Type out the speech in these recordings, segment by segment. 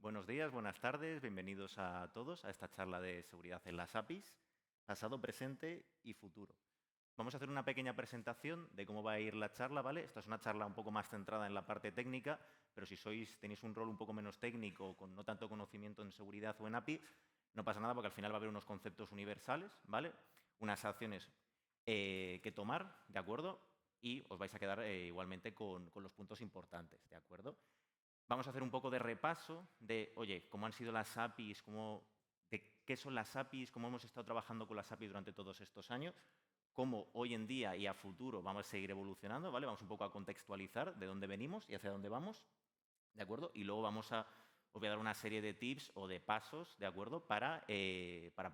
Buenos días, buenas tardes, bienvenidos a todos a esta charla de seguridad en las APIs, pasado, presente y futuro. Vamos a hacer una pequeña presentación de cómo va a ir la charla, ¿vale? Esta es una charla un poco más centrada en la parte técnica, pero si tenéis un rol un poco menos técnico, con no tanto conocimiento en seguridad o en API, no pasa nada porque al final va a haber unos conceptos universales, ¿vale? Unas acciones que tomar, ¿de acuerdo? Y os vais a quedar igualmente con los puntos importantes, ¿de acuerdo? Vamos a hacer un poco de repaso de, oye, cómo han sido las APIs, de qué son las APIs, cómo hemos estado trabajando con las APIs durante todos estos años, cómo hoy en día y a futuro vamos a seguir evolucionando, ¿vale? Vamos un poco a contextualizar de dónde venimos y hacia dónde vamos, ¿de acuerdo? Y luego os voy a dar una serie de tips o de pasos, ¿de acuerdo? Para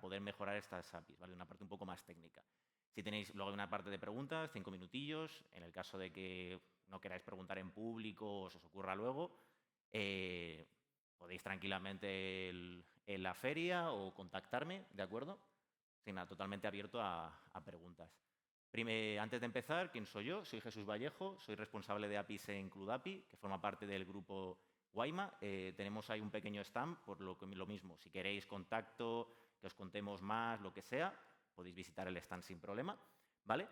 poder mejorar estas APIs, ¿vale? Una parte un poco más técnica. Si tenéis luego una parte de preguntas, 5 minutillos. En el caso de que no queráis preguntar en público o os ocurra luego, eh, podéis tranquilamente en la feria o contactarme, ¿de acuerdo? Sin nada, totalmente abierto a preguntas. Antes de empezar, ¿quién soy yo? Soy Jesús Vallejo, soy responsable de APIs en CLUDAPI, que forma parte del grupo Guayma. Tenemos ahí un pequeño stand, por lo mismo. Si queréis contacto, que os contemos más, lo que sea, podéis visitar el stand sin problema, ¿vale?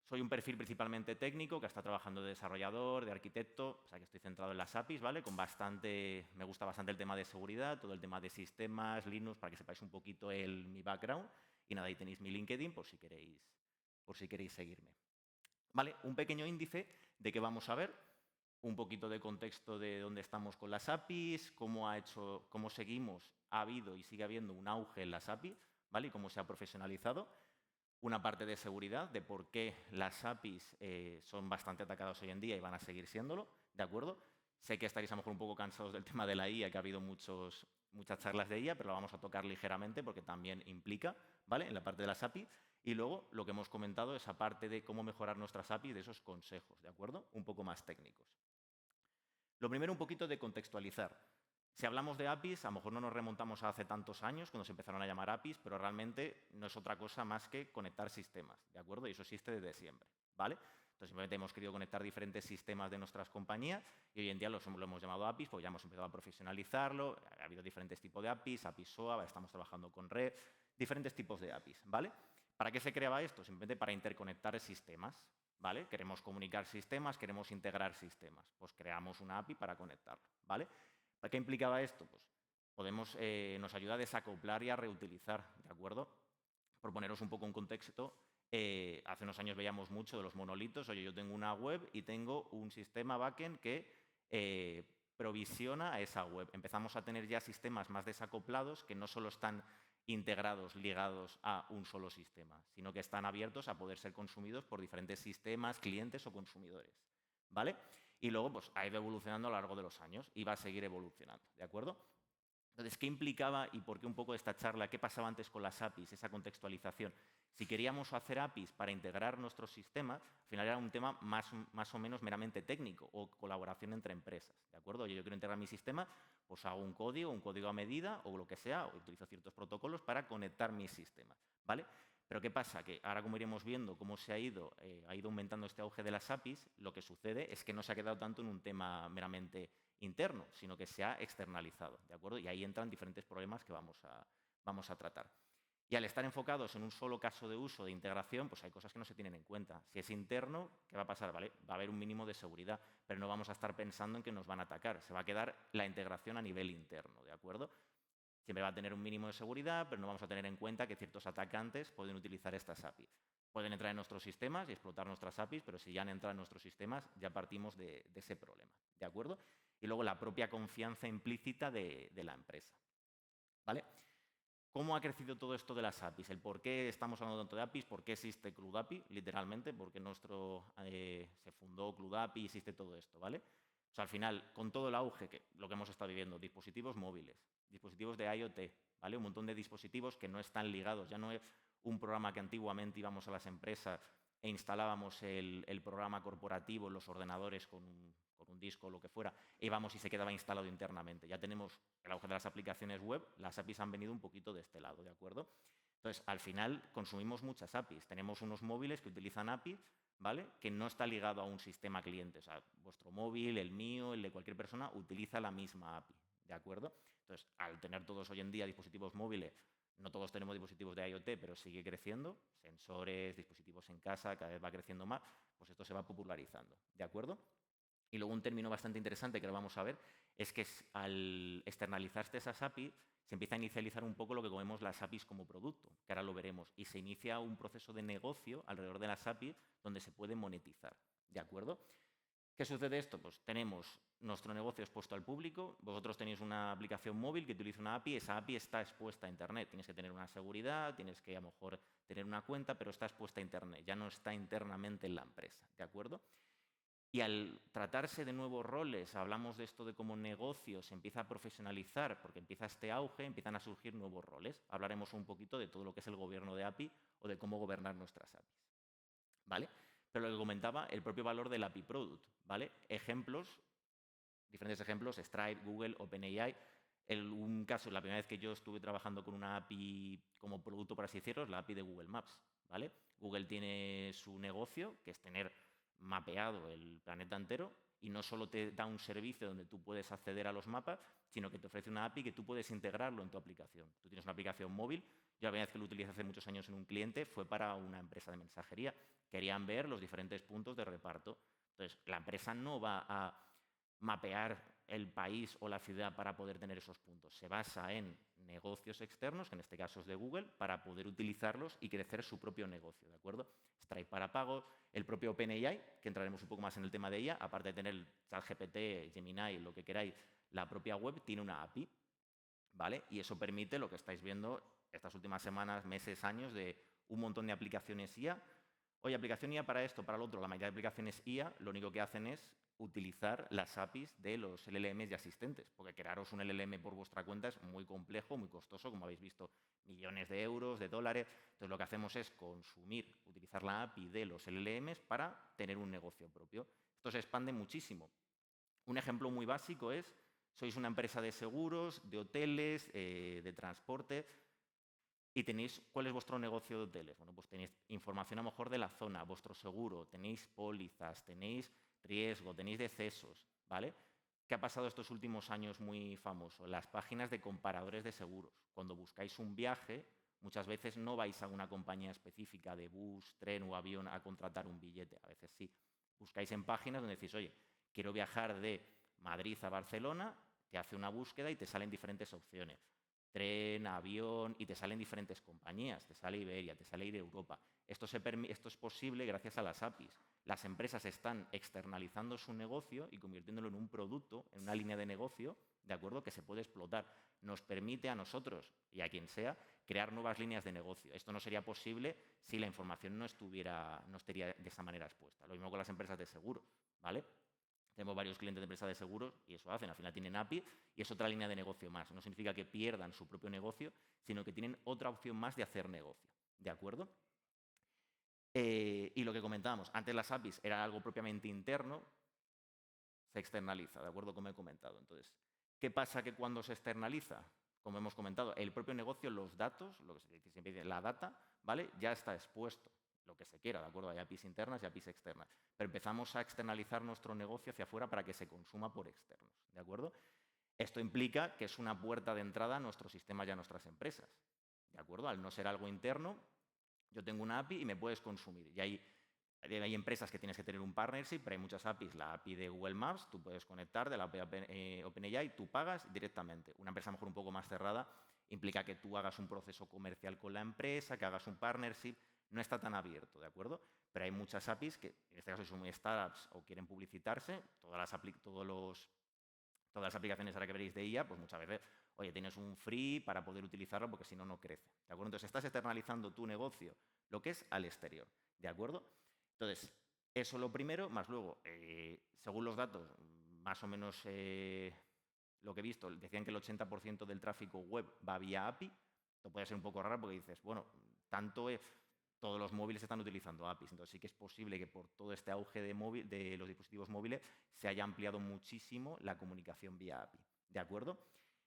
Soy un perfil principalmente técnico, que está trabajando de desarrollador, de arquitecto, o sea que estoy centrado en las APIs, ¿vale? Me gusta bastante el tema de seguridad, todo el tema de sistemas, Linux, para que sepáis un poquito mi background. Y nada, ahí tenéis mi LinkedIn por si queréis seguirme. ¿Vale? Un pequeño índice de qué vamos a ver, un poquito de contexto de dónde estamos con las APIs, cómo seguimos, ha habido y sigue habiendo un auge en las APIs, ¿vale? Y cómo se ha profesionalizado. Una parte de seguridad, de por qué las APIs son bastante atacadas hoy en día y van a seguir siéndolo, ¿de acuerdo? Sé que estaréis a lo mejor un poco cansados del tema de la IA, que ha habido muchas charlas de IA, pero lo vamos a tocar ligeramente porque también implica, ¿vale? En la parte de las APIs. Y luego lo que hemos comentado, esa parte de cómo mejorar nuestras APIs, de esos consejos, ¿de acuerdo? Un poco más técnicos. Lo primero, un poquito de contextualizar. Si hablamos de APIs, a lo mejor no nos remontamos a hace tantos años, cuando se empezaron a llamar APIs, pero realmente no es otra cosa más que conectar sistemas, ¿de acuerdo? Y eso existe desde siempre, ¿vale? Entonces, simplemente hemos querido conectar diferentes sistemas de nuestras compañías y hoy en día lo hemos llamado APIs, porque ya hemos empezado a profesionalizarlo, ha habido diferentes tipos de APIs, APIs SOA, estamos trabajando con red, diferentes tipos de APIs, ¿vale? ¿Para qué se creaba esto? Simplemente para interconectar sistemas, ¿vale? Queremos comunicar sistemas, queremos integrar sistemas, pues creamos una API para conectarlo, ¿vale? ¿Para qué implicaba esto? Pues nos ayuda a desacoplar y a reutilizar, ¿de acuerdo? Por poneros un poco un contexto, hace unos años veíamos mucho de los monolitos. Oye, yo tengo una web y tengo un sistema backend que provisiona a esa web. Empezamos a tener ya sistemas más desacoplados que no solo están integrados, ligados a un solo sistema, sino que están abiertos a poder ser consumidos por diferentes sistemas, clientes o consumidores, ¿vale? Y luego pues, ha ido evolucionando a lo largo de los años y va a seguir evolucionando, ¿de acuerdo? Entonces, ¿qué implicaba y por qué un poco esta charla? ¿Qué pasaba antes con las APIs, esa contextualización? Si queríamos hacer APIs para integrar nuestros sistemas, al final era un tema más o menos meramente técnico o colaboración entre empresas, ¿de acuerdo? Oye, yo quiero integrar mi sistema, pues hago un código a medida o lo que sea, o utilizo ciertos protocolos para conectar mis sistemas, ¿vale? Pero ¿qué pasa? Que ahora, como iremos viendo cómo ha ido aumentando este auge de las APIs, lo que sucede es que no se ha quedado tanto en un tema meramente interno, sino que se ha externalizado, ¿de acuerdo? Y ahí entran diferentes problemas que vamos a tratar. Y al estar enfocados en un solo caso de uso de integración, pues hay cosas que no se tienen en cuenta. Si es interno, ¿qué va a pasar? ¿Vale? Va a haber un mínimo de seguridad, pero no vamos a estar pensando en que nos van a atacar. Se va a quedar la integración a nivel interno, ¿de acuerdo? Siempre va a tener un mínimo de seguridad, pero no vamos a tener en cuenta que ciertos atacantes pueden utilizar estas APIs. Pueden entrar en nuestros sistemas y explotar nuestras APIs, pero si ya han entrado en nuestros sistemas, ya partimos de ese problema, ¿de acuerdo? Y luego la propia confianza implícita de la empresa, ¿vale? ¿Cómo ha crecido todo esto de las APIs? El por qué estamos hablando tanto de APIs, por qué existe CLUDAPI, literalmente, porque se fundó CLUDAPI y existe todo esto, ¿vale? O sea, al final, con todo el auge, lo que hemos estado viviendo, dispositivos móviles, dispositivos de IoT, ¿vale? Un montón de dispositivos que no están ligados, ya no es un programa que antiguamente íbamos a las empresas e instalábamos el programa corporativo en los ordenadores con un disco o lo que fuera, e íbamos y se quedaba instalado internamente. Ya tenemos el auge de las aplicaciones web, las APIs han venido un poquito de este lado, ¿de acuerdo? Entonces, al final, consumimos muchas APIs. Tenemos unos móviles que utilizan APIs, ¿vale? Que no está ligado a un sistema cliente. O sea, vuestro móvil, el mío, el de cualquier persona, utiliza la misma API, ¿de acuerdo? Entonces, al tener todos hoy en día dispositivos móviles, no todos tenemos dispositivos de IoT, pero sigue creciendo, sensores, dispositivos en casa, cada vez va creciendo más, pues esto se va popularizando, ¿de acuerdo? Y luego un término bastante interesante que lo vamos a ver es que al externalizarse esas APIs se empieza a inicializar un poco lo que comemos las APIs como producto, que ahora lo veremos, y se inicia un proceso de negocio alrededor de las APIs donde se puede monetizar, ¿de acuerdo? ¿Qué sucede esto? Pues tenemos nuestro negocio expuesto al público, vosotros tenéis una aplicación móvil que utiliza una API, esa API está expuesta a Internet, tienes que tener una seguridad, tienes que a lo mejor tener una cuenta, pero está expuesta a Internet, ya no está internamente en la empresa, ¿de acuerdo? Y al tratarse de nuevos roles, hablamos de esto de cómo negocio se empieza a profesionalizar, porque empieza este auge, empiezan a surgir nuevos roles. Hablaremos un poquito de todo lo que es el gobierno de API o de cómo gobernar nuestras APIs, ¿vale? Pero lo que comentaba, el propio valor del API Product, ¿vale? Ejemplos, diferentes ejemplos, Stripe, Google, OpenAI. Un caso, la primera vez que yo estuve trabajando con una API como producto, por así decirlo, es la API de Google Maps, ¿vale? Google tiene su negocio, que es tener mapeado el planeta entero, y no solo te da un servicio donde tú puedes acceder a los mapas, sino que te ofrece una API que tú puedes integrarlo en tu aplicación. Tú tienes una aplicación móvil, yo la primera vez que lo utilicé hace muchos años en un cliente fue para una empresa de mensajería. Querían ver los diferentes puntos de reparto. Entonces, la empresa no va a mapear el país o la ciudad para poder tener esos puntos. Se basa en negocios externos, que en este caso es de Google, para poder utilizarlos y crecer su propio negocio, ¿de acuerdo? Stripe para pagos, el propio OpenAI, que entraremos un poco más en el tema de ella, aparte de tener el ChatGPT, Gemini, lo que queráis, la propia web tiene una API, ¿vale? Y eso permite lo que estáis viendo estas últimas semanas, meses, años, de un montón de aplicaciones IA. Oye, aplicación IA para esto, para lo otro. La mayoría de aplicaciones IA lo único que hacen es utilizar las APIs de los LLMs y asistentes, porque crearos un LLM por vuestra cuenta es muy complejo, muy costoso, como habéis visto, millones de euros, de dólares. Entonces, lo que hacemos es consumir, utilizar la API de los LLMs para tener un negocio propio. Esto se expande muchísimo. Un ejemplo muy básico es, sois una empresa de seguros, de hoteles, de transporte, y tenéis, ¿cuál es vuestro negocio de hoteles? Bueno, pues tenéis información a lo mejor de la zona, vuestro seguro, tenéis pólizas, tenéis riesgo, tenéis decesos, ¿vale? ¿Qué ha pasado estos últimos años muy famoso? Las páginas de comparadores de seguros. Cuando buscáis un viaje, muchas veces no vais a una compañía específica de bus, tren o avión a contratar un billete, a veces sí. Buscáis en páginas donde decís, oye, quiero viajar de Madrid a Barcelona, te hace una búsqueda y te salen diferentes opciones. Tren, avión, y te salen diferentes compañías, te sale Iberia, te sale Ir Europa. Esto es posible gracias a las APIs. Las empresas están externalizando su negocio y convirtiéndolo en un producto, en una línea de negocio, ¿de acuerdo?, que se puede explotar. Nos permite a nosotros y a quien sea crear nuevas líneas de negocio. Esto no sería posible si la información no estaría de esa manera expuesta. Lo mismo con las empresas de seguro, ¿vale? Tenemos varios clientes de empresas de seguros y eso hacen. Al final tienen API y es otra línea de negocio más. No significa que pierdan su propio negocio, sino que tienen otra opción más de hacer negocio. ¿De acuerdo? Y lo que comentábamos, antes las APIs era algo propiamente interno, se externaliza, ¿de acuerdo? Como he comentado. Entonces, ¿qué pasa que cuando se externaliza? Como hemos comentado, el propio negocio, los datos, lo que siempre dice, la data, ¿vale? Ya está expuesto, lo que se quiera, ¿de acuerdo? Hay APIs internas y APIs externas. Pero empezamos a externalizar nuestro negocio hacia afuera para que se consuma por externos, ¿de acuerdo? Esto implica que es una puerta de entrada a nuestros sistemas y a nuestras empresas, ¿de acuerdo? Al no ser algo interno, yo tengo una API y me puedes consumir. Y hay empresas que tienes que tener un partnership, pero hay muchas APIs. La API de Google Maps, tú puedes conectar de la API OpenAI, tú pagas directamente. Una empresa a lo mejor un poco más cerrada implica que tú hagas un proceso comercial con la empresa, que hagas un partnership. No está tan abierto, ¿de acuerdo? Pero hay muchas APIs que, en este caso, son muy startups o quieren publicitarse. Todas las aplicaciones ahora que veréis de IA, pues muchas veces, oye, tienes un free para poder utilizarlo porque si no, no crece. ¿De acuerdo? Entonces, estás externalizando tu negocio, lo que es al exterior. ¿De acuerdo? Entonces, eso lo primero, más luego, según los datos, más o menos lo que he visto, decían que el 80% del tráfico web va vía API. Esto puede ser un poco raro porque dices, bueno, todos los móviles están utilizando APIs, entonces sí que es posible que por todo este auge de los dispositivos móviles se haya ampliado muchísimo la comunicación vía API. ¿De acuerdo?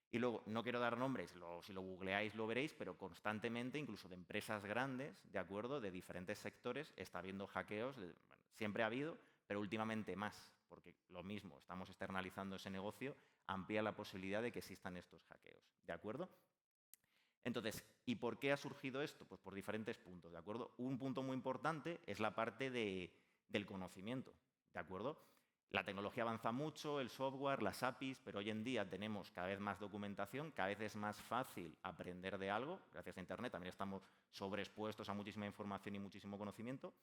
Y luego, no quiero dar nombres, si lo googleáis lo veréis, pero constantemente, incluso de empresas grandes, ¿de acuerdo?, de diferentes sectores, está habiendo hackeos, siempre ha habido, pero últimamente más, porque lo mismo, estamos externalizando ese negocio, amplía la posibilidad de que existan estos hackeos, ¿de acuerdo? Entonces, ¿y por qué ha surgido esto? Pues por diferentes puntos, ¿de acuerdo? Un punto muy importante es la parte del conocimiento, ¿de acuerdo? La tecnología avanza mucho, el software, las APIs, pero hoy en día tenemos cada vez más documentación, cada vez es más fácil aprender de algo, gracias a Internet también estamos sobreexpuestos a muchísima información y muchísimo conocimiento,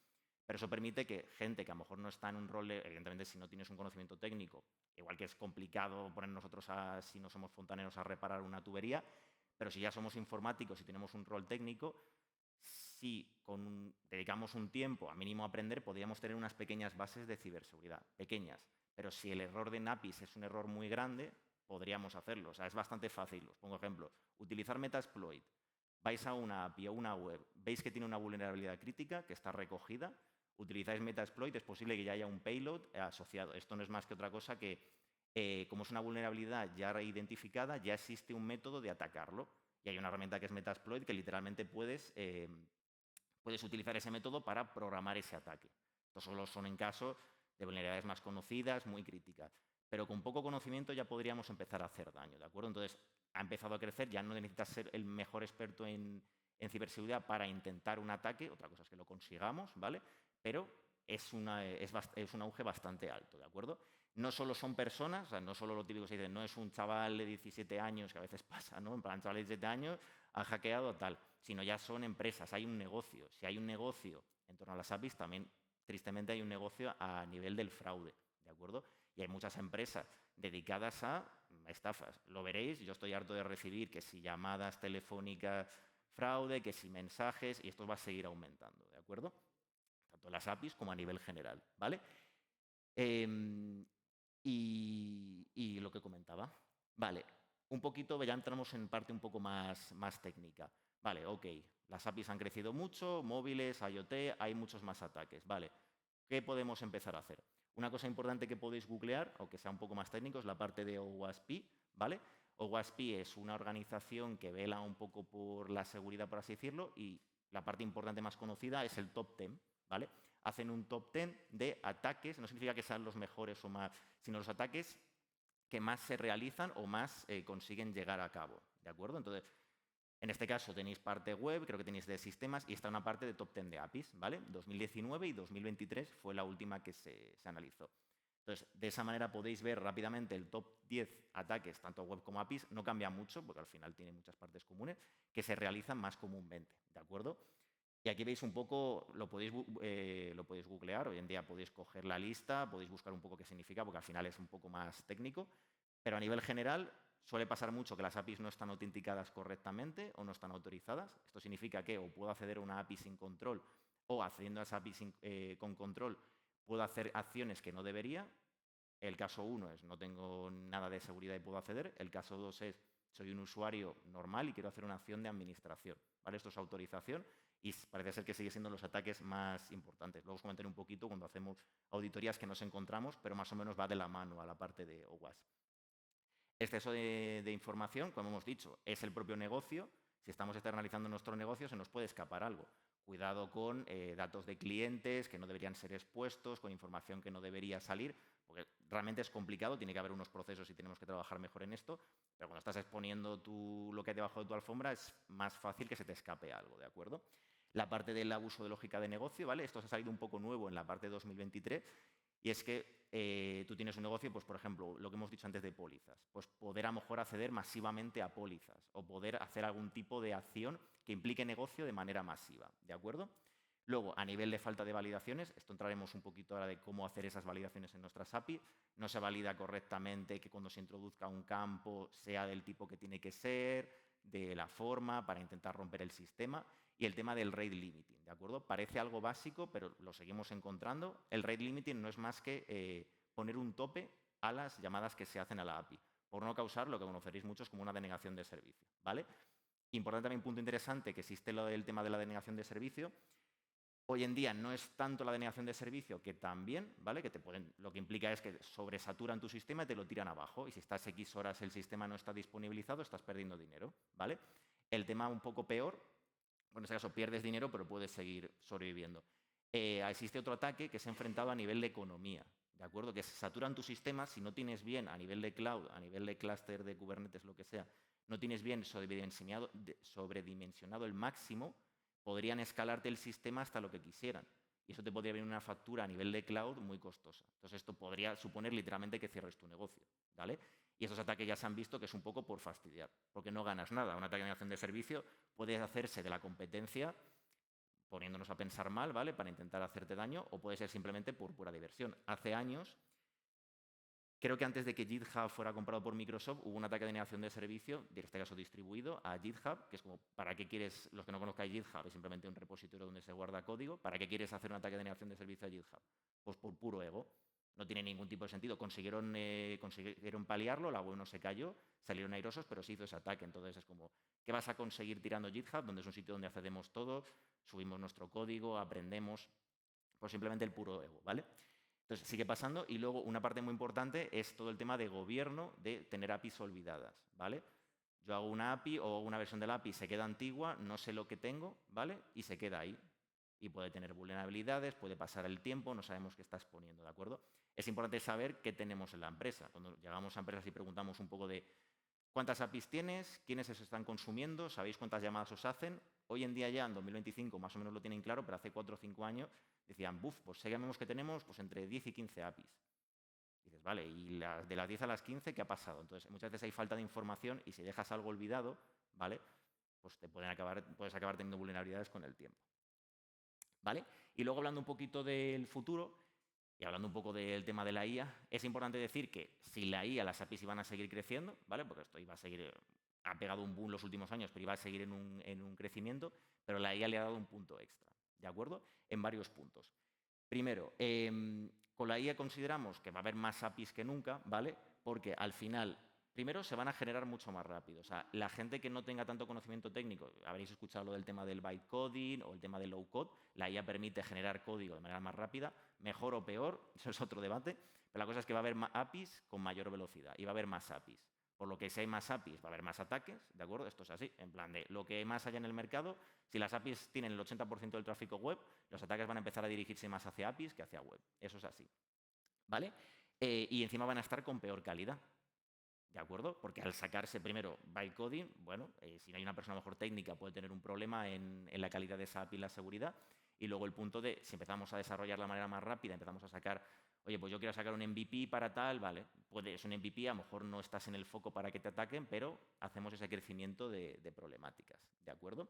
pero eso permite que gente que a lo mejor no está en un rol, evidentemente si no tienes un conocimiento técnico, igual que es complicado poner nosotros, si no somos fontaneros, a reparar una tubería, pero si ya somos informáticos y tenemos un rol técnico, si dedicamos un tiempo a mínimo a aprender, podríamos tener unas pequeñas bases de ciberseguridad, pequeñas. Pero si el error de NAPIs es un error muy grande, podríamos hacerlo. O sea, es bastante fácil. Os pongo ejemplo. Utilizar Metasploit. Vais a una API o una web, veis que tiene una vulnerabilidad crítica que está recogida, utilizáis Metasploit, es posible que ya haya un payload asociado. Esto no es más que otra cosa que, como es una vulnerabilidad ya identificada, ya existe un método de atacarlo. Y hay una herramienta que es Metasploit que literalmente puedes utilizar ese método para programar ese ataque. Estos solo son en caso de vulnerabilidades más conocidas, muy críticas. Pero con poco conocimiento ya podríamos empezar a hacer daño, ¿de acuerdo? Entonces, ha empezado a crecer, ya no necesitas ser el mejor experto en ciberseguridad para intentar un ataque, otra cosa es que lo consigamos, ¿vale? Pero es un auge bastante alto, ¿de acuerdo? No solo son personas, o sea, no solo lo típico que se dice, no es un chaval de 17 años, que a veces pasa, ¿no? En plan, chaval de 17 años ha hackeado tal, sino ya son empresas, hay un negocio. Si hay un negocio en torno a las APIs, también, tristemente, hay un negocio a nivel del fraude, ¿de acuerdo? Y hay muchas empresas dedicadas a estafas. Lo veréis, yo estoy harto de recibir que si llamadas telefónicas fraude, que si mensajes, y esto va a seguir aumentando, ¿de acuerdo? Tanto las APIs como a nivel general, ¿vale? Y lo que comentaba. Vale, un poquito, ya entramos en parte un poco más técnica. Vale, ok, las APIs han crecido mucho, móviles, IoT, hay muchos más ataques. Vale, ¿qué podemos empezar a hacer? Una cosa importante que podéis googlear, aunque sea un poco más técnico, es la parte de OWASP, ¿vale? OWASP es una organización que vela un poco por la seguridad, por así decirlo, y la parte importante más conocida es el top 10, ¿vale? Hacen un top 10 de ataques, no significa que sean los mejores o más, sino los ataques que más se realizan o más consiguen llegar a cabo, ¿de acuerdo? Entonces, en este caso tenéis parte web, creo que tenéis de sistemas y está una parte de top 10 de APIs, ¿vale? 2019 y 2023 fue la última que se analizó. Entonces, de esa manera podéis ver rápidamente el top 10 ataques, tanto web como APIs, no cambia mucho, porque al final tiene muchas partes comunes, que se realizan más comúnmente, ¿de acuerdo? Y aquí veis un poco, lo podéis googlear, hoy en día podéis coger la lista, podéis buscar un poco qué significa, porque al final es un poco más técnico, pero a nivel general suele pasar mucho que las APIs no están autenticadas correctamente o no están autorizadas. Esto significa que o puedo acceder a una API sin control o accediendo a esa API con control puedo hacer acciones que no debería. El caso 1 es no tengo nada de seguridad y puedo acceder. El caso 2 es soy un usuario normal y quiero hacer una acción de administración, ¿vale? Esto es autorización y parece ser que sigue siendo los ataques más importantes. Luego os comentaré un poquito cuando hacemos auditorías que nos encontramos, pero más o menos va de la mano a la parte de OWASP. Exceso de información, como hemos dicho, es el propio negocio. Si estamos externalizando nuestro negocio, se nos puede escapar algo. Cuidado con datos de clientes que no deberían ser expuestos, con información que no debería salir, porque realmente es complicado, tiene que haber unos procesos y tenemos que trabajar mejor en esto, pero cuando estás exponiendo lo que hay debajo de tu alfombra es más fácil que se te escape algo, ¿de acuerdo? La parte del abuso de lógica de negocio, ¿vale? Esto se ha salido un poco nuevo en la parte de 2023, y es que tú tienes un negocio, pues por ejemplo, lo que hemos dicho antes de pólizas, pues poder a lo mejor acceder masivamente a pólizas o poder hacer algún tipo de acción que implique negocio de manera masiva, ¿de acuerdo? Luego, a nivel de falta de validaciones, esto entraremos un poquito ahora de cómo hacer esas validaciones en nuestras API. No se valida correctamente que cuando se introduzca un campo sea del tipo que tiene que ser, de la forma, para intentar romper el sistema. Y el tema del rate limiting, ¿de acuerdo? Parece algo básico, pero lo seguimos encontrando. El rate limiting no es más que poner un tope a las llamadas que se hacen a la API, por no causar lo que conoceréis muchos como una denegación de servicio, ¿vale? Importante también, punto interesante, que existe el tema de la denegación de servicio. Hoy en día no es tanto la denegación de servicio, que también, ¿vale? Que lo que implica es que sobresaturan tu sistema y te lo tiran abajo. Y si estás X horas el sistema no está disponibilizado, estás perdiendo dinero, ¿vale? El tema un poco peor, en este caso pierdes dinero, pero puedes seguir sobreviviendo. existe otro ataque que es enfrentado a nivel de economía, ¿de acuerdo? Que se saturan tus sistemas si no tienes bien a nivel de cloud, a nivel de clúster de Kubernetes, lo que sea, no tienes bien sobredimensionado el máximo, podrían escalarte el sistema hasta lo que quisieran. Y eso te podría venir una factura a nivel de cloud muy costosa. Entonces, esto podría suponer literalmente que cierres tu negocio, ¿vale? Y esos ataques ya se han visto que es un poco por fastidiar, porque no ganas nada. Un ataque de negación de servicio puede hacerse de la competencia poniéndonos a pensar mal, ¿vale? Para intentar hacerte daño, o puede ser simplemente por pura diversión. Hace años, creo que antes de que GitHub fuera comprado por Microsoft, hubo un ataque de negación de servicio, en este caso distribuido, a GitHub, que es como, ¿para qué quieres, los que no conozcáis GitHub, es simplemente un repositorio donde se guarda código, ¿para qué quieres hacer un ataque de negación de servicio a GitHub? Pues por puro ego. No tiene ningún tipo de sentido. Consiguieron paliarlo, la web no se cayó, salieron airosos, pero se hizo ese ataque. Entonces es como, ¿qué vas a conseguir tirando GitHub, donde es un sitio donde accedemos todos, subimos nuestro código, aprendemos? Pues simplemente el puro ego, ¿vale? Entonces sigue pasando y luego una parte muy importante es todo el tema de gobierno, de tener APIs olvidadas, ¿vale? Yo hago una API o una versión de la API se queda antigua, no sé lo que tengo, ¿vale? Y se queda ahí. Y puede tener vulnerabilidades, puede pasar el tiempo, no sabemos qué está exponiendo, ¿de acuerdo? Es importante saber qué tenemos en la empresa. Cuando llegamos a empresas y preguntamos un poco de ¿cuántas APIs tienes? ¿Quiénes se están consumiendo? ¿Sabéis cuántas llamadas os hacen? Hoy en día ya, en 2025, más o menos lo tienen claro, pero hace 4 o 5 años decían, buf, pues sabemos que tenemos pues, entre 10 y 15 APIs. Y dices, vale, y de las 10 a las 15, ¿qué ha pasado? Entonces, muchas veces hay falta de información y si dejas algo olvidado, ¿vale? Pues puedes acabar teniendo vulnerabilidades con el tiempo. ¿Vale? Y luego hablando un poquito del futuro y hablando un poco del tema de la IA, es importante decir que si la IA, las APIs iban a seguir creciendo, ¿vale? Porque esto iba a seguir, ha pegado un boom los últimos años, pero iba a seguir en un crecimiento, pero la IA le ha dado un punto extra, ¿de acuerdo? En varios puntos. Primero, con la IA consideramos que va a haber más APIs que nunca, ¿vale? Porque al final, primero, se van a generar mucho más rápido. O sea, la gente que no tenga tanto conocimiento técnico, habréis escuchado lo del tema del bytecoding o el tema del low code, la IA permite generar código de manera más rápida, mejor o peor, eso es otro debate, pero la cosa es que va a haber más APIs con mayor velocidad y va a haber más APIs. Por lo que si hay más APIs va a haber más ataques, ¿de acuerdo? Esto es así, en plan de lo que más haya en el mercado, si las APIs tienen el 80% del tráfico web, los ataques van a empezar a dirigirse más hacia APIs que hacia web. Eso es así, ¿vale? Y encima van a estar con peor calidad, ¿de acuerdo? Porque al sacarse primero bytecoding, bueno, si no hay una persona mejor técnica puede tener un problema en la calidad de esa API y la seguridad. Y luego el punto de, si empezamos a desarrollar de manera más rápida, empezamos a sacar, oye, pues yo quiero sacar un MVP para tal, vale, es un MVP, a lo mejor no estás en el foco para que te ataquen, pero hacemos ese crecimiento de problemáticas, ¿de acuerdo?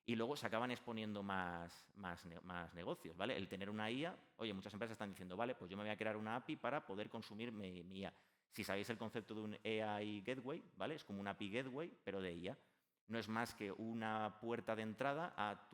Y luego se acaban exponiendo más negocios, ¿vale? El tener una IA, oye, muchas empresas están diciendo, vale, pues yo me voy a crear una API para poder consumir mi IA. Si sabéis el concepto de un AI Gateway, ¿vale? Es como un API Gateway, pero de IA. No es más que una puerta de entrada a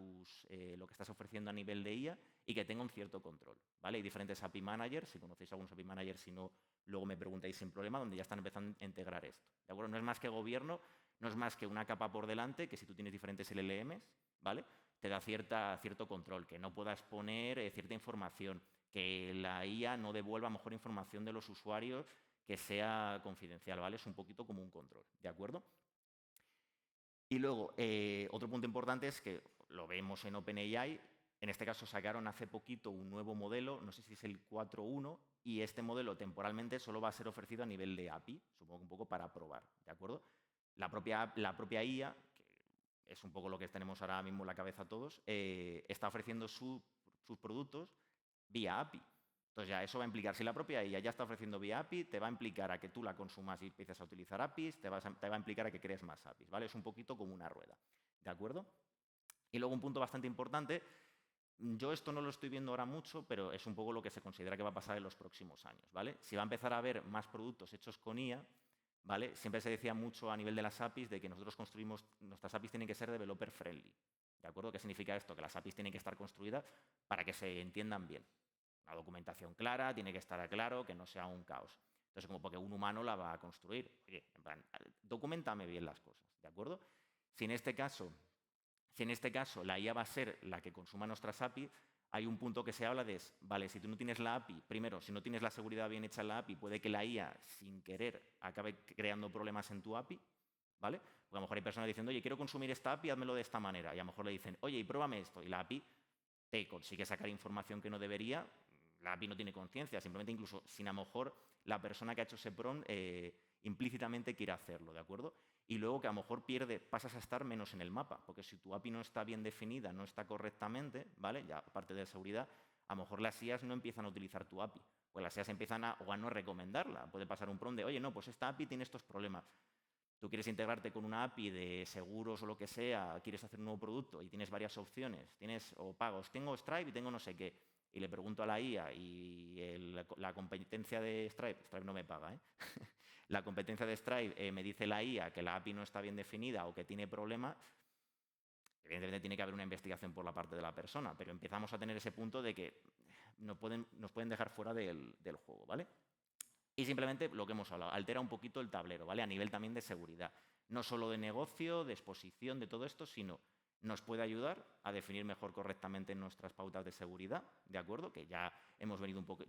lo que estás ofreciendo a nivel de IA y que tenga un cierto control, ¿vale? Hay diferentes API managers, si conocéis algunos API managers, si no, luego me preguntáis sin problema, donde ya están empezando a integrar esto, ¿de acuerdo? No es más que gobierno, no es más que una capa por delante, que si tú tienes diferentes LLMs, ¿vale? Te da cierto control, que no puedas poner cierta información, que la IA no devuelva mejor información de los usuarios que sea confidencial, ¿vale? Es un poquito como un control, ¿de acuerdo? Y luego, otro punto importante es que lo vemos en OpenAI, en este caso sacaron hace poquito un nuevo modelo, no sé si es el 4.1, y este modelo temporalmente solo va a ser ofrecido a nivel de API, supongo que un poco para probar, ¿de acuerdo? La propia IA, que es un poco lo que tenemos ahora mismo en la cabeza todos, está ofreciendo sus productos vía API. Entonces ya eso va a implicar, si la propia IA ya está ofreciendo vía API, te va a implicar a que tú la consumas y empieces a utilizar APIs, te va a implicar a que crees más APIs, ¿vale? Es un poquito como una rueda, ¿de acuerdo? Y luego un punto bastante importante, yo esto no lo estoy viendo ahora mucho, pero es un poco lo que se considera que va a pasar en los próximos años, ¿vale? Si va a empezar a haber más productos hechos con IA, ¿vale? Siempre se decía mucho a nivel de las APIs de que nosotros construimos, nuestras APIs tienen que ser developer friendly, ¿de acuerdo? ¿Qué significa esto? Que las APIs tienen que estar construidas para que se entiendan bien. Una documentación clara, tiene que estar claro, que no sea un caos. Entonces, como porque un humano la va a construir. Oye, en plan, documentame bien las cosas, ¿de acuerdo? Si en este caso la IA va a ser la que consuma nuestras API, hay un punto que se habla de, vale, si tú no tienes la API, primero, si no tienes la seguridad bien hecha en la API, puede que la IA, sin querer, acabe creando problemas en tu API, ¿vale? Porque a lo mejor hay personas diciendo, oye, quiero consumir esta API, házmelo de esta manera. Y a lo mejor le dicen, oye, y pruébame esto. Y la API te consigue sacar información que no debería, la API no tiene conciencia, simplemente incluso sin a lo mejor la persona que ha hecho ese prompt implícitamente quiere hacerlo, ¿de acuerdo? Y luego que a lo mejor pasas a estar menos en el mapa, porque si tu API no está bien definida, no está correctamente, ¿vale? Ya aparte de seguridad, a lo mejor las IAs no empiezan a utilizar tu API, pues las IAs empiezan a no recomendarla. Puede pasar un prompt de, oye, no, pues esta API tiene estos problemas. Tú quieres integrarte con una API de seguros o lo que sea, quieres hacer un nuevo producto y tienes varias opciones, o pagos, tengo Stripe y tengo no sé qué, y le pregunto a la IA y la competencia de Stripe no me paga, ¿eh? La competencia de Stripe me dice la IA que la API no está bien definida o que tiene problemas, evidentemente tiene que haber una investigación por la parte de la persona, pero empezamos a tener ese punto de que nos pueden dejar fuera del juego, ¿vale? Y simplemente lo que hemos hablado, altera un poquito el tablero, ¿vale? A nivel también de seguridad. No solo de negocio, de exposición, de todo esto, sino nos puede ayudar a definir mejor correctamente nuestras pautas de seguridad, ¿de acuerdo? Que ya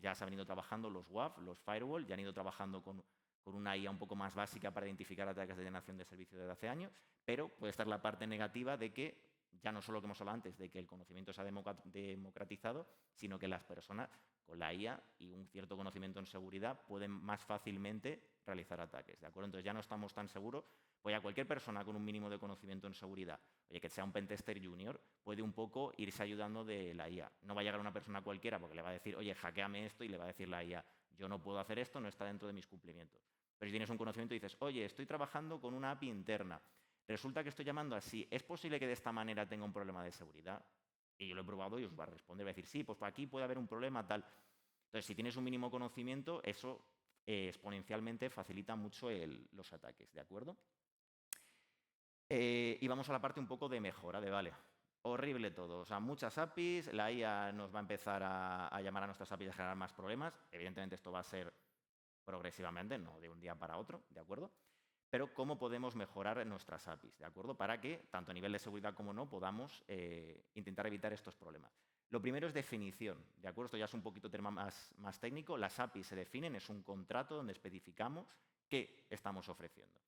ya se han venido trabajando los WAF, los firewall, ya han ido trabajando con una IA un poco más básica para identificar ataques de denegación de servicio desde hace años, pero puede estar la parte negativa de que ya no solo lo que hemos hablado antes, de que el conocimiento se ha democratizado, sino que las personas con la IA y un cierto conocimiento en seguridad pueden más fácilmente realizar ataques, ¿de acuerdo? Entonces ya no estamos tan seguros, pues a cualquier persona con un mínimo de conocimiento en seguridad, oye, que sea un pentester junior, puede un poco irse ayudando de la IA. No va a llegar una persona cualquiera porque le va a decir, oye, hackeame esto, y le va a decir la IA, yo no puedo hacer esto, no está dentro de mis cumplimientos. Pero si tienes un conocimiento y dices, oye, estoy trabajando con una API interna, resulta que estoy llamando así, ¿es posible que de esta manera tenga un problema de seguridad? Y yo lo he probado y os va a responder, va a decir, sí, pues aquí puede haber un problema tal. Entonces, si tienes un mínimo conocimiento, eso exponencialmente facilita mucho los ataques, ¿de acuerdo? Y vamos a la parte un poco de mejora, vale, horrible todo, o sea, muchas APIs, la IA nos va a empezar a llamar a nuestras APIs y a generar más problemas, evidentemente esto va a ser progresivamente, no de un día para otro, ¿de acuerdo? Pero cómo podemos mejorar nuestras APIs, ¿de acuerdo? Para que, tanto a nivel de seguridad como no, podamos intentar evitar estos problemas. Lo primero es definición, ¿de acuerdo? Esto ya es un poquito tema más técnico. Las APIs se definen, es un contrato donde especificamos qué estamos ofreciendo.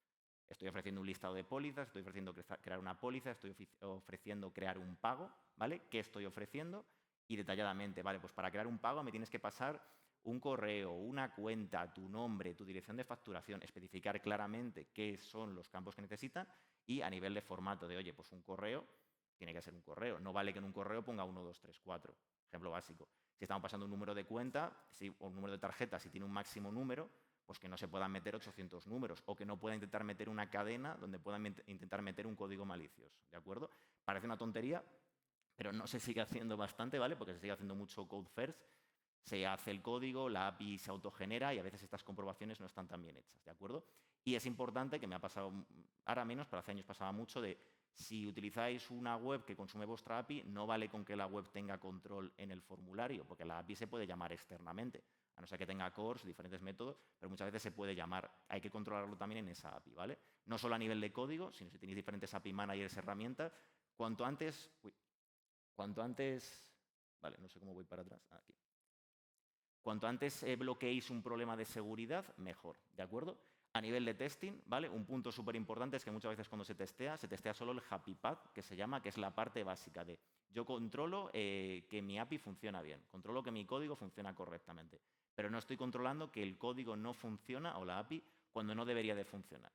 Estoy ofreciendo un listado de pólizas, estoy ofreciendo crear una póliza, estoy ofreciendo crear un pago, ¿vale? ¿Qué estoy ofreciendo? Y detalladamente, ¿vale? Pues para crear un pago me tienes que pasar un correo, una cuenta, tu nombre, tu dirección de facturación, especificar claramente qué son los campos que necesitan y a nivel de formato de, oye, pues un correo tiene que ser un correo. No vale que en un correo ponga 1, 2, 3, 4. Ejemplo básico. Si estamos pasando un número de cuenta o un número de tarjeta, si tiene un máximo número, pues que no se puedan meter 800 números o que no pueda intentar meter una cadena donde puedan intentar meter un código malicioso, ¿de acuerdo? Parece una tontería, pero no se sigue haciendo bastante, ¿vale? Porque se sigue haciendo mucho code first. Se hace el código, la API se autogenera y a veces estas comprobaciones no están tan bien hechas, ¿de acuerdo? Y es importante, que me ha pasado ahora menos, pero hace años pasaba mucho, de si utilizáis una web que consume vuestra API, no vale con que la web tenga control en el formulario, porque la API se puede llamar externamente, a no ser que tenga cores, diferentes métodos, pero muchas veces se puede llamar, hay que controlarlo también en esa API, ¿vale? No solo a nivel de código, sino si tenéis diferentes API managers, herramientas, cuanto antes, vale, no sé cómo voy para atrás, aquí. Cuanto antes bloqueéis un problema de seguridad, mejor, ¿de acuerdo? A nivel de testing, ¿vale? Un punto súper importante es que muchas veces cuando se testea solo el happy path, que se llama, que es la parte básica de yo controlo que mi API funciona bien, controlo que mi código funciona correctamente, pero no estoy controlando que el código no funciona o la API cuando no debería de funcionar.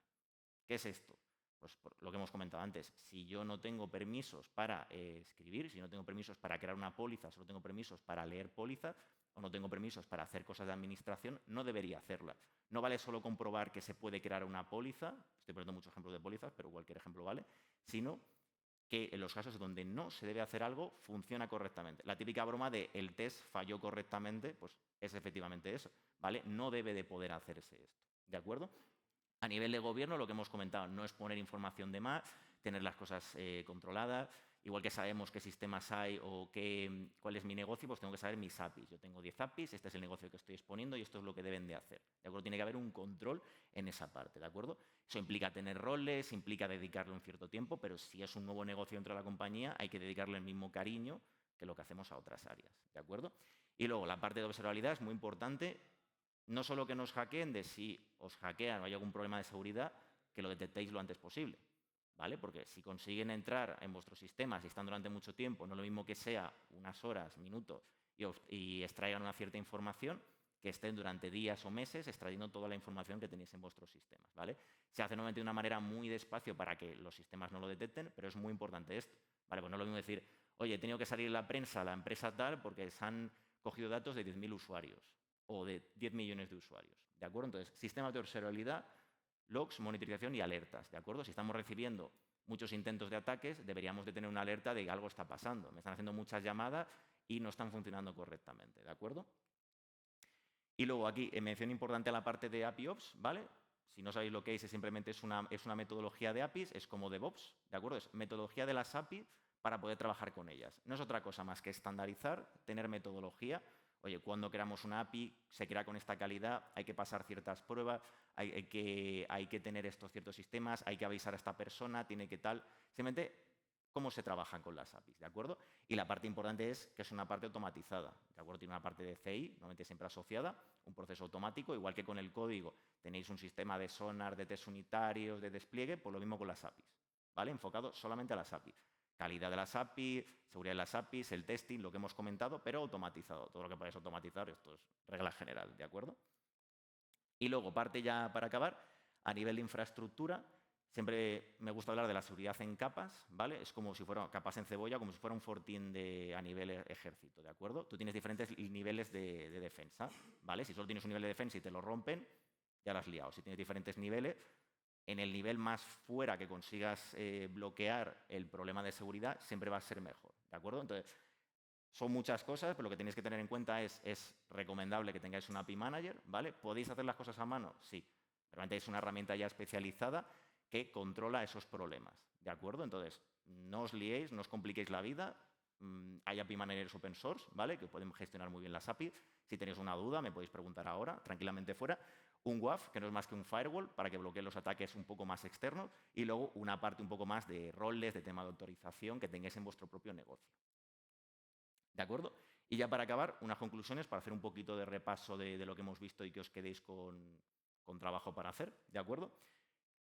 ¿Qué es esto? Pues lo que hemos comentado antes, si yo no tengo permisos para escribir, si no tengo permisos para crear una póliza, solo tengo permisos para leer pólizas, o no tengo permisos para hacer cosas de administración, no debería hacerlas. No vale solo comprobar que se puede crear una póliza, estoy poniendo muchos ejemplos de pólizas, pero cualquier ejemplo vale, sino que en los casos donde no se debe hacer algo, funciona correctamente. La típica broma de el test falló correctamente, pues es efectivamente eso, ¿vale? No debe de poder hacerse esto, ¿de acuerdo? A nivel de gobierno, lo que hemos comentado, no es poner información de más, tener las cosas controladas. Igual que sabemos qué sistemas hay o cuál es mi negocio, pues tengo que saber mis APIs. Yo tengo 10 APIs, este es el negocio que estoy exponiendo y esto es lo que deben de hacer. ¿De acuerdo? Tiene que haber un control en esa parte, ¿de acuerdo? Eso implica tener roles, implica dedicarle un cierto tiempo, pero si es un nuevo negocio dentro de la compañía, hay que dedicarle el mismo cariño que lo que hacemos a otras áreas, ¿de acuerdo? Y luego, la parte de observabilidad es muy importante. No solo que nos hackeen, de si os hackean o hay algún problema de seguridad, que lo detectéis lo antes posible. ¿vale? Porque si consiguen entrar en vuestros sistemas y están durante mucho tiempo, no es lo mismo que sea unas horas, minutos, y extraigan una cierta información, que estén durante días o meses extrayendo toda la información que tenéis en vuestros sistemas, ¿vale? Se hace normalmente de una manera muy despacio para que los sistemas no lo detecten, pero es muy importante esto, ¿vale? Pues no es lo mismo decir, oye, he tenido que salir en la prensa la empresa tal porque se han cogido datos de 10.000 usuarios o de 10 millones de usuarios, ¿de acuerdo? Entonces, sistemas de observabilidad, logs, monitorización y alertas, ¿de acuerdo? Si estamos recibiendo muchos intentos de ataques, deberíamos de tener una alerta de que algo está pasando. Me están haciendo muchas llamadas y no están funcionando correctamente, ¿de acuerdo? Y luego aquí, mención importante a la parte de API Ops, ¿vale? Si no sabéis lo que es, simplemente es una metodología de APIs, es como DevOps, ¿de acuerdo? Es metodología de las APIs para poder trabajar con ellas. No es otra cosa más que estandarizar, tener metodología. Oye, cuando creamos una API, se crea con esta calidad, hay que pasar ciertas pruebas, hay que tener estos ciertos sistemas, hay que avisar a esta persona, tiene que tal. Simplemente cómo se trabajan con las APIs, ¿de acuerdo? Y la parte importante es que es una parte automatizada, ¿de acuerdo? Tiene una parte de CI, normalmente siempre asociada, un proceso automático, igual que con el código tenéis un sistema de sonar, de test unitarios, de despliegue, pues lo mismo con las APIs, ¿vale? Enfocado solamente a las APIs. Calidad de las APIs, seguridad de las APIs, el testing, lo que hemos comentado, pero automatizado. Todo lo que podáis automatizar, esto es regla general, ¿de acuerdo? Y luego, parte ya para acabar, a nivel de infraestructura, siempre me gusta hablar de la seguridad en capas, ¿vale? Es como si fuera capas en cebolla, como si fuera un fortín a nivel ejército, ¿de acuerdo? Tú tienes diferentes niveles de defensa, ¿vale? Si solo tienes un nivel de defensa y te lo rompen, ya lo has liado. Si tienes diferentes niveles, en el nivel más fuera que consigas bloquear el problema de seguridad, siempre va a ser mejor, ¿de acuerdo? Entonces, son muchas cosas, pero lo que tenéis que tener en cuenta es recomendable que tengáis un API Manager, ¿vale? ¿Podéis hacer las cosas a mano? Sí. Realmente es una herramienta ya especializada que controla esos problemas, ¿de acuerdo? Entonces, no os liéis, no os compliquéis la vida. Hay API Managers open source, ¿vale? Que pueden gestionar muy bien las APIs. Si tenéis una duda, me podéis preguntar ahora, tranquilamente fuera. Un WAF, que no es más que un firewall, para que bloquee los ataques un poco más externos. Y luego una parte un poco más de roles, de tema de autorización que tengáis en vuestro propio negocio. ¿De acuerdo? Y ya para acabar, unas conclusiones para hacer un poquito de repaso de lo que hemos visto y que os quedéis con trabajo para hacer. ¿De acuerdo?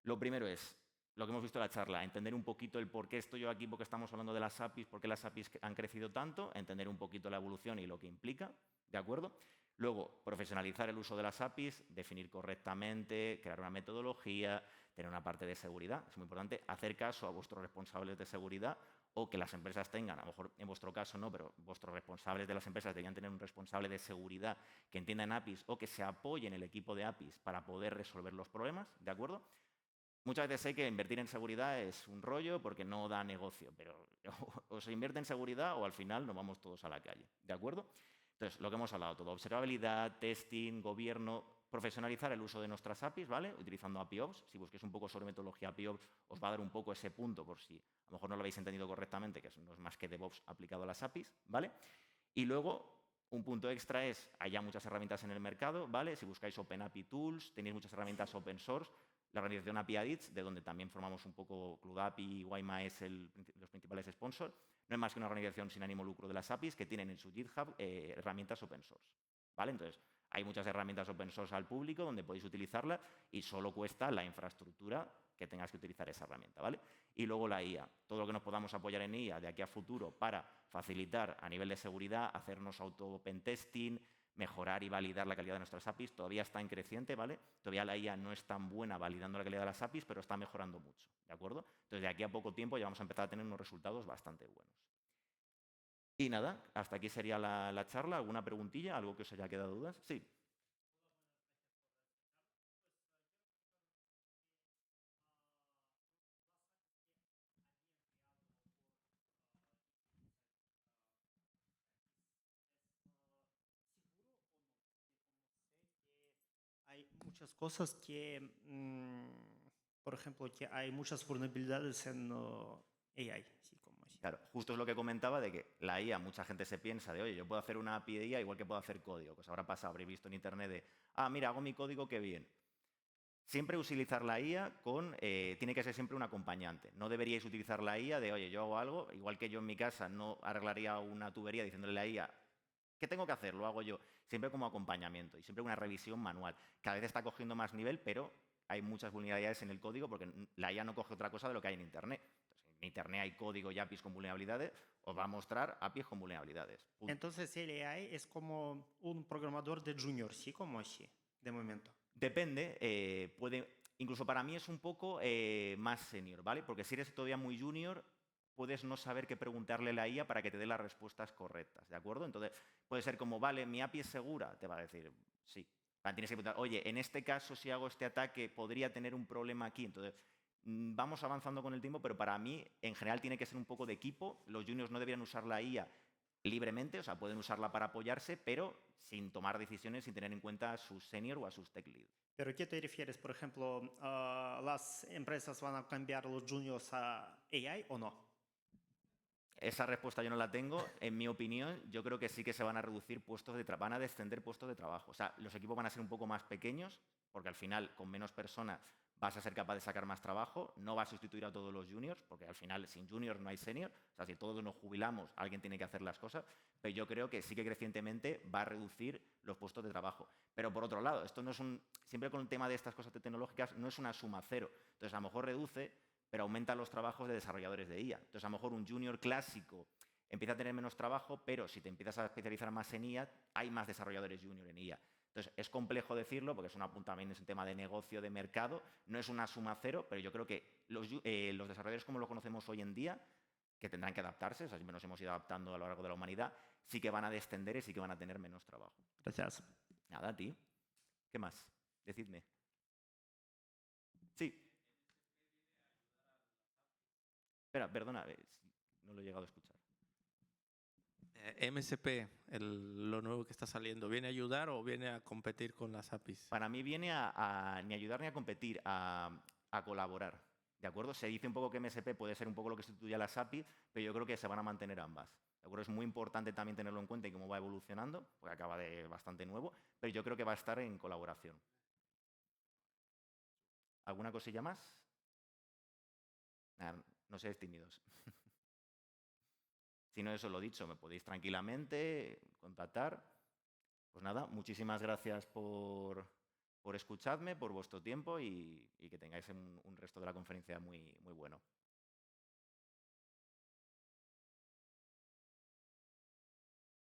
Lo primero es lo que hemos visto en la charla, entender un poquito el por qué estoy yo aquí, porque estamos hablando de las APIs, por qué las APIs han crecido tanto, entender un poquito la evolución y lo que implica. ¿De acuerdo? Luego, profesionalizar el uso de las APIs, definir correctamente, crear una metodología, tener una parte de seguridad. Es muy importante hacer caso a vuestros responsables de seguridad o que las empresas tengan, a lo mejor en vuestro caso no, pero vuestros responsables de las empresas deberían tener un responsable de seguridad que entienda en APIs o que se apoye en el equipo de APIs para poder resolver los problemas, ¿de acuerdo? Muchas veces sé que invertir en seguridad es un rollo porque no da negocio, pero o se invierte en seguridad o al final nos vamos todos a la calle, ¿de acuerdo? Entonces, lo que hemos hablado todo, observabilidad, testing, gobierno, profesionalizar el uso de nuestras APIs, ¿vale? Utilizando API Ops. Si busquéis un poco sobre metodología API Ops, os va a dar un poco ese punto por si a lo mejor no lo habéis entendido correctamente, que no es más que DevOps aplicado a las APIs, ¿vale? Y luego, un punto extra es, hay ya muchas herramientas en el mercado, ¿vale? Si buscáis Open API Tools, tenéis muchas herramientas open source, la organización API Addicts, de donde también formamos un poco CloudAPI y Waima es los principales sponsors, no es más que una organización sin ánimo lucro de las APIs que tienen en su GitHub herramientas open source, ¿vale? Entonces, hay muchas herramientas open source al público donde podéis utilizarlas y solo cuesta la infraestructura que tengas que utilizar esa herramienta, ¿vale? Y luego la IA, todo lo que nos podamos apoyar en IA de aquí a futuro para facilitar a nivel de seguridad, hacernos auto-open testing, mejorar y validar la calidad de nuestras APIs, todavía está en creciente, ¿vale? Todavía la IA no es tan buena validando la calidad de las APIs, pero está mejorando mucho, ¿de acuerdo? Entonces, de aquí a poco tiempo ya vamos a empezar a tener unos resultados bastante buenos. Y nada, hasta aquí sería la charla. ¿Alguna preguntilla? ¿Algo que os haya quedado dudas? Sí. Hay muchas cosas que, por ejemplo, que hay muchas vulnerabilidades en AI, así como así. Claro, justo es lo que comentaba de que la IA, mucha gente se piensa de, oye, yo puedo hacer una API de IA igual que puedo hacer código. Pues habrá pasado, habréis visto en internet de, mira, hago mi código, qué bien. Siempre utilizar la IA tiene que ser siempre un acompañante. No deberíais utilizar la IA de, oye, yo hago algo, igual que yo en mi casa no arreglaría una tubería diciéndole a la IA, ¿qué tengo que hacer? Lo hago yo. Siempre como acompañamiento y siempre una revisión manual. Cada vez está cogiendo más nivel, pero hay muchas vulnerabilidades en el código porque la IA no coge otra cosa de lo que hay en Internet. Entonces, en Internet hay código y APIs con vulnerabilidades, os va a mostrar APIs con vulnerabilidades. Punto. Entonces el AI es como un programador de junior, ¿sí? Como así, de momento. Depende, incluso para mí es un poco más senior, ¿vale? Porque si eres todavía muy junior, puedes no saber qué preguntarle a la IA para que te dé las respuestas correctas, ¿de acuerdo? Entonces, puede ser como, vale, mi API es segura, te va a decir, sí. Tienes que preguntar, oye, en este caso, si hago este ataque, podría tener un problema aquí. Entonces, vamos avanzando con el tiempo, pero para mí, en general, tiene que ser un poco de equipo. Los juniors no deberían usar la IA libremente, o sea, pueden usarla para apoyarse, pero sin tomar decisiones, sin tener en cuenta a sus senior o a sus tech lead. ¿Pero qué te refieres? Por ejemplo, ¿las empresas van a cambiar los juniors a AI o no? Esa respuesta yo no la tengo. En mi opinión, yo creo que sí que se van a reducir puestos de trabajo, van a descender puestos de trabajo. O sea, los equipos van a ser un poco más pequeños, porque al final, con menos personas, vas a ser capaz de sacar más trabajo. No va a sustituir a todos los juniors, porque al final, sin juniors no hay senior. O sea, si todos nos jubilamos, alguien tiene que hacer las cosas. Pero yo creo que sí que crecientemente va a reducir los puestos de trabajo. Pero por otro lado, esto no es siempre con el tema de estas cosas tecnológicas, no es una suma cero. Entonces, a lo mejor reduce, pero aumenta los trabajos de desarrolladores de IA. Entonces, a lo mejor un junior clásico empieza a tener menos trabajo, pero si te empiezas a especializar más en IA, hay más desarrolladores junior en IA. Entonces, es complejo decirlo porque también es un tema de negocio, de mercado, no es una suma cero, pero yo creo que los desarrolladores como lo conocemos hoy en día, que tendrán que adaptarse, o sea, siempre nos hemos ido adaptando a lo largo de la humanidad, sí que van a descender y sí que van a tener menos trabajo. Gracias. Nada, a ti. ¿Qué más? Decidme. Sí. Espera, perdona, no lo he llegado a escuchar. MSP, lo nuevo que está saliendo, ¿viene a ayudar o viene a competir con las APIs? Para mí viene a ni ayudar ni a competir, a colaborar. ¿De acuerdo? Se dice un poco que MSP puede ser un poco lo que sustituye a las APIs, pero yo creo que se van a mantener ambas. ¿De acuerdo? Es muy importante también tenerlo en cuenta y cómo va evolucionando, porque acaba de bastante nuevo, pero yo creo que va a estar en colaboración. ¿Alguna cosilla más? No seáis tímidos. Si no, eso lo dicho, me podéis tranquilamente contactar. Pues nada, muchísimas gracias por escucharme, por vuestro tiempo y que tengáis un resto de la conferencia muy, muy bueno.